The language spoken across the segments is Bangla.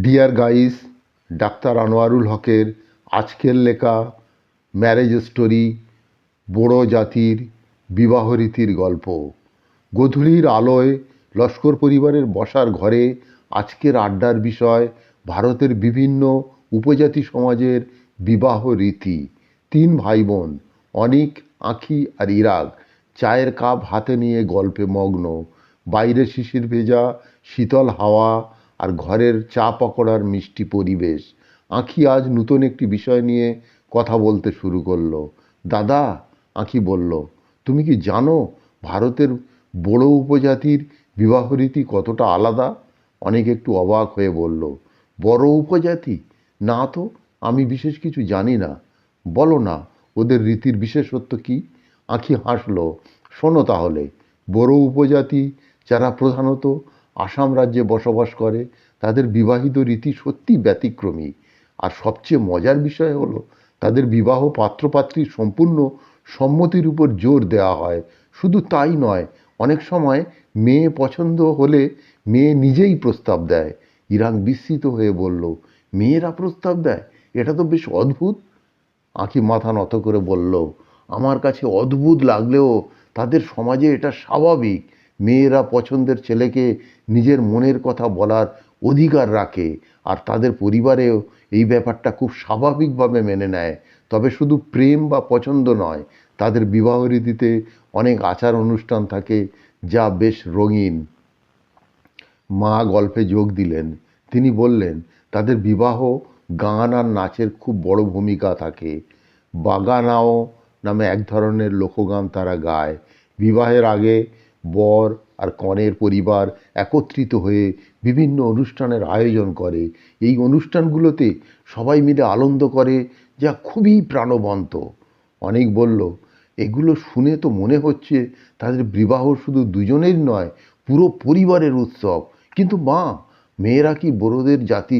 ডিয়ার গাইস, ডাক্তার আনোয়ারুল হকের আজকের লেখা ম্যারেজ স্টোরি, বোড়ো জাতির বিবাহ রীতির গল্প। গোধূলির আলোয় লস্কর পরিবারের বসার ঘরে আজকের আড্ডার বিষয় ভারতের বিভিন্ন উপজাতি সমাজের বিবাহ রীতি। তিন ভাই বোন অনিক, আঁখি আর ইরাগ চায়ের কাপ হাতে নিয়ে গল্পে মগ্ন। বাইরে শিশির ভেজা শীতল হাওয়া আর ঘরের চা পকোড়ার মিষ্টি পরিবেশ। আঁখি আজ নতুন একটি বিষয় নিয়ে কথা বলতে শুরু করলো। দাদা, আঁখি বলল, তুমি কি জানো ভারতের বড়ো উপজাতির বিবাহ রীতি কতটা আলাদা? অনেক একটু অবাক হয়ে বলল, বড় উপজাতি? না তো, আমি বিশেষ কিছু জানি না। বলো না, ওদের রীতির বিশেষত্ব কি? আঁখি হাসল। শোনো তাহলে। বড়ো উপজাতি, যারা প্রধানত আসাম রাজ্যে বসবাস করে, তাদের বিবাহিত রীতি সত্যি ব্যতিক্রমী। আর সবচেয়ে মজার বিষয় হলো, তাদের বিবাহ পাত্রপাত্রীর সম্পূর্ণ সম্মতির উপর জোর দেওয়া হয়। শুধু তাই নয়, অনেক সময় মেয়ে পছন্দ হলে মেয়ে নিজেই প্রস্তাব দেয়। ইরান বিস্মিত হয়ে বলল, মেয়েরা প্রস্তাব দেয়? এটা তো বেশ অদ্ভুত। আঁখি মাথা নত করে বলল, আমার কাছে অদ্ভুত লাগলেও তাদের সমাজে এটা স্বাভাবিক। মেয়েরা পছন্দের ছেলেকে নিজের মনের কথা বলার অধিকার রাখে, আর তাদের পরিবারেও এই ব্যাপারটা খুব স্বাভাবিকভাবে মেনে নেয়। তবে শুধু প্রেম বা পছন্দ নয়, তাদের বিবাহ রীতিতে অনেক আচার অনুষ্ঠান থাকে যা বেশ রঙিন। মা গল্পে যোগ দিলেন। তিনি বললেন, তাদের বিবাহ গান আর নাচের খুব বড় ভূমিকা থাকে। বাগানাও নামে এক ধরনের লোকগান তারা গায়। বিবাহের আগে বর আর কনের পরিবার একত্রিত হয়ে বিভিন্ন অনুষ্ঠানের আয়োজন করে। এই অনুষ্ঠানগুলোতে সবাই মিলে আনন্দ করে, যা খুবই প্রাণবন্ত। অনেক বলল, এগুলো শুনে তো মনে হচ্ছে তাদের বিবাহ শুধু দুজনের নয়, পুরো পরিবারের উৎসব। কিন্তু মা, মেয়েরা কি বড়দের জাতি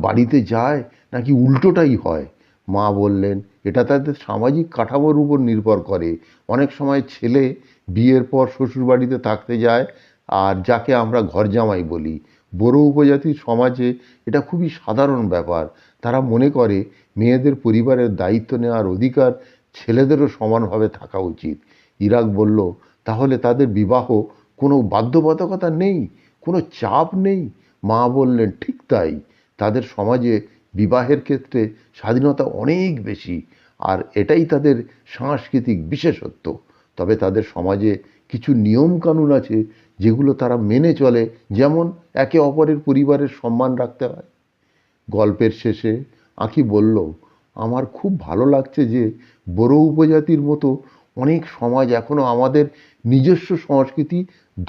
বাড়িতে যায়, নাকি উল্টোটাই হয়? মা বললেন, এটা তাদের সামাজিক কাঠামোর উপর নির্ভর করে। অনেক সময় ছেলে বিয়ের পর শ্বশুরবাড়িতে থাকতে যায়, আর যাকে আমরা ঘর জামাই বলি। বড়ো উপজাতির সমাজে এটা খুবই সাধারণ ব্যাপার। তারা মনে করে মেয়েদের পরিবারের দায়িত্ব নেওয়ার অধিকার ছেলেদেরও সমানভাবে থাকা উচিত। ইরাক বলল, তাহলে তাদের বিবাহ কোনো বাধ্যবাধকতা নেই, কোনো চাপ নেই? মা বললেন, ঠিক তাই। তাদের সমাজে বিবাহের ক্ষেত্রে স্বাধীনতা অনেক বেশি, আর এটাই তাদের সাংস্কৃতিক বিশেষত্ব। তবে তাদের সমাজে কিছু নিয়মকানুন আছে যেগুলো তারা মেনে চলে, যেমন একে অপরের পরিবারের সম্মান রাখতে হয়। গল্পের শেষে আঁখি বলল, আমার খুব ভালো লাগছে যে বড়ো উপজাতির মতো অনেক সমাজ এখনও আমাদের নিজস্ব সংস্কৃতি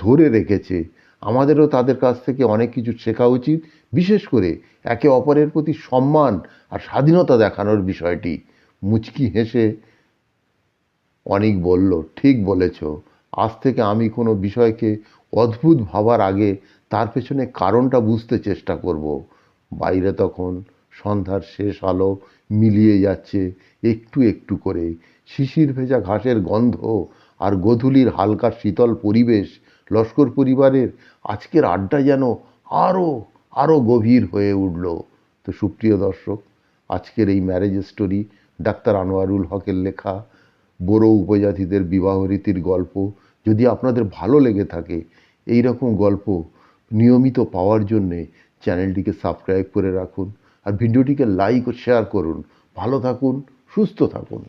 ধরে রেখেছে। আমাদেরও তাদের কাছ থেকে অনেক কিছু শেখা উচিত, বিশেষ করে একে অপরের প্রতি সম্মান আর স্বাধীনতা দেখানোর বিষয়টি। মুচকি হেসে অনিক বলল, ঠিক বলেছ। আজ থেকে আমি কোনো বিষয়কে অদ্ভুত ভাবার আগে তার পেছনে কারণটা বুঝতে চেষ্টা করব। বাইরে তখন সন্ধ্যার শেষ আলো মিলিয়ে যাচ্ছে একটু একটু করে। শিশির ভেজা ঘাসের গন্ধ আর গোধূলির হালকা শীতল পরিবেশ লস্কর পরিবারের আজকের আড্ডা যেন আরও আরও গভীর হয়ে উঠল। তো সুপ্রিয় দর্শক, আজকের এই ম্যারেজ স্টোরি ডাক্তার আনোয়ারুল হকের লেখা বড়ো উপজাতিদের বিবাহ রীতির গল্প যদি আপনাদের ভালো লেগে থাকে, এই রকম গল্প নিয়মিত পাওয়ার জন্যে চ্যানেলটিকে সাবস্ক্রাইব করে রাখুন, আর ভিডিওটিকে লাইক ও শেয়ার করুন। ভালো থাকুন, সুস্থ থাকুন।